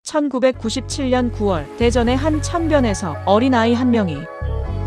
1997년 9월 대전의 한 천변에서 어린아이 한 명이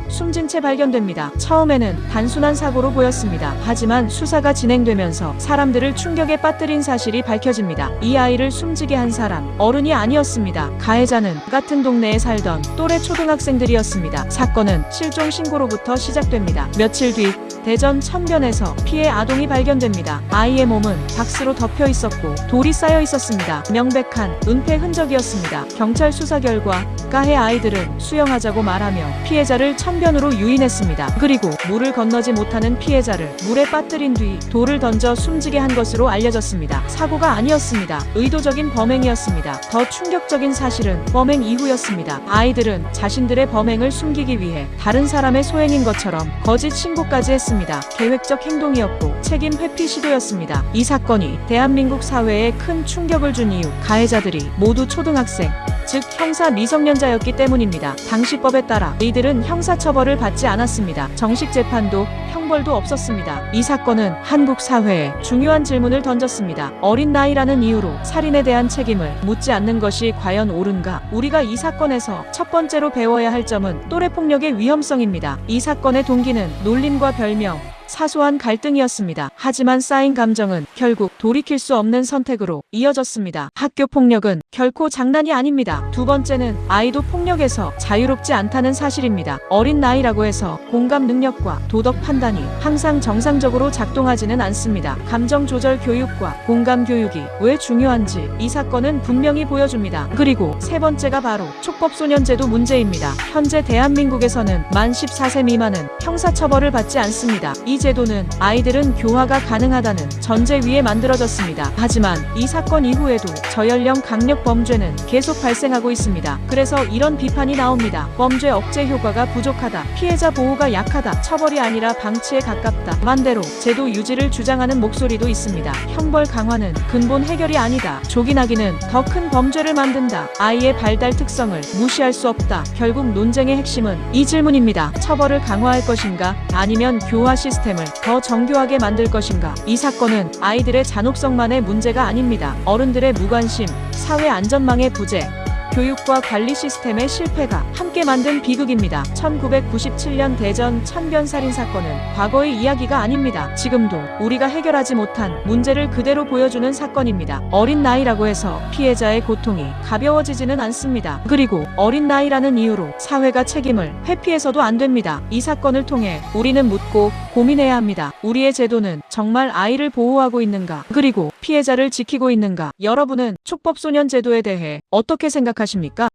숨진 채 발견됩니다. 처음에는 단순한 사고로 보였습니다. 하지만 수사가 진행되면서 사람들을 충격에 빠뜨린 사실이 밝혀집니다. 이 아이를 숨지게 한 사람, 어른이 아니었습니다. 가해자는 같은 동네에 살던 또래 초등학생들이었습니다. 사건은 실종 신고로부터 시작됩니다. 며칠 뒤 대전 천변에서 피해 아동이 발견됩니다. 아이의 몸은 박스로 덮여 있었고 돌이 쌓여 있었습니다. 명백한 은폐 흔적이었습니다. 경찰 수사 결과 가해 아이들은 수영하자고 말하며 피해자를 천변으로 유인했습니다. 그리고 물을 건너지 못하는 피해자를 물에 빠뜨린 뒤 돌을 던져 숨지게 한 것으로 알려졌습니다. 사고가 아니었습니다. 의도적인 범행이었습니다. 더 충격적인 사실은 범행 이후였습니다. 아이들은 자신들의 범행을 숨기기 위해 다른 사람의 소행인 것처럼 거짓 신고까지 했습니다. 계획적 행동이었고 책임 회피 시도였습니다. 이 사건이 대한민국 사회에 큰 충격을 준 이유, 가해자들이 모두 초등학생, 즉 형사 미성년자였기 때문입니다. 당시 법에 따라 이들은 형사처벌을 받지 않았습니다. 정식 재판도 형벌도 없었습니다. 이 사건은 한국 사회에 중요한 질문을 던졌습니다. 어린 나이라는 이유로 살인에 대한 책임을 묻지 않는 것이 과연 옳은가? 우리가 이 사건에서 첫 번째로 배워야 할 점은 또래폭력의 위험성입니다. 이 사건의 동기는 놀림과 별명, 사소한 갈등이었습니다. 하지만 쌓인 감정은 결국 돌이킬 수 없는 선택으로 이어졌습니다. 학교 폭력은 결코 장난이 아닙니다. 두 번째는 아이도 폭력에서 자유롭지 않다는 사실입니다. 어린 나이라고 해서 공감 능력과 도덕 판단이 항상 정상적으로 작동하지는 않습니다. 감정 조절 교육과 공감 교육이 왜 중요한지 이 사건은 분명히 보여줍니다. 그리고 세 번째가 바로 촉법소년제도 문제입니다. 현재 대한민국에서는 만 14세 미만은 형사처벌을 받지 않습니다. 이 제도는 아이들은 교화가 가능하다는 전제 위에 만들어졌습니다. 하지만 이 사건 이후에도 저연령 강력 범죄는 계속 발생하고 있습니다. 그래서 이런 비판이 나옵니다. 범죄 억제 효과가 부족하다. 피해자 보호가 약하다. 처벌이 아니라 방치에 가깝다. 반대로 제도 유지를 주장하는 목소리도 있습니다. 형벌 강화는 근본 해결이 아니다. 조기나기는 더 큰 범죄를 만든다. 아이의 발달 특성을 무시할 수 없다. 결국 논쟁의 핵심은 이 질문입니다. 처벌을 강화할 것인가? 아니면 교화 시스템을 더 정교하게 만들 것인가? 이 사건은 아이들의 잔혹성만의 문제가 아닙니다. 어른들의 무관심, 사회 안전망의 부재, 교육과 관리 시스템의 실패가 함께 만든 비극입니다. 1997년 대전 천변 살인 사건은 과거의 이야기가 아닙니다. 지금도 우리가 해결하지 못한 문제를 그대로 보여주는 사건입니다. 어린 나이라고 해서 피해자의 고통이 가벼워지지는 않습니다. 그리고 어린 나이라는 이유로 사회가 책임을 회피해서도 안 됩니다. 이 사건을 통해 우리는 묻고 고민해야 합니다. 우리의 제도는 정말 아이를 보호하고 있는가? 그리고 피해자를 지키고 있는가? 여러분은 촉법소년 제도에 대해 어떻게 생각하십니까?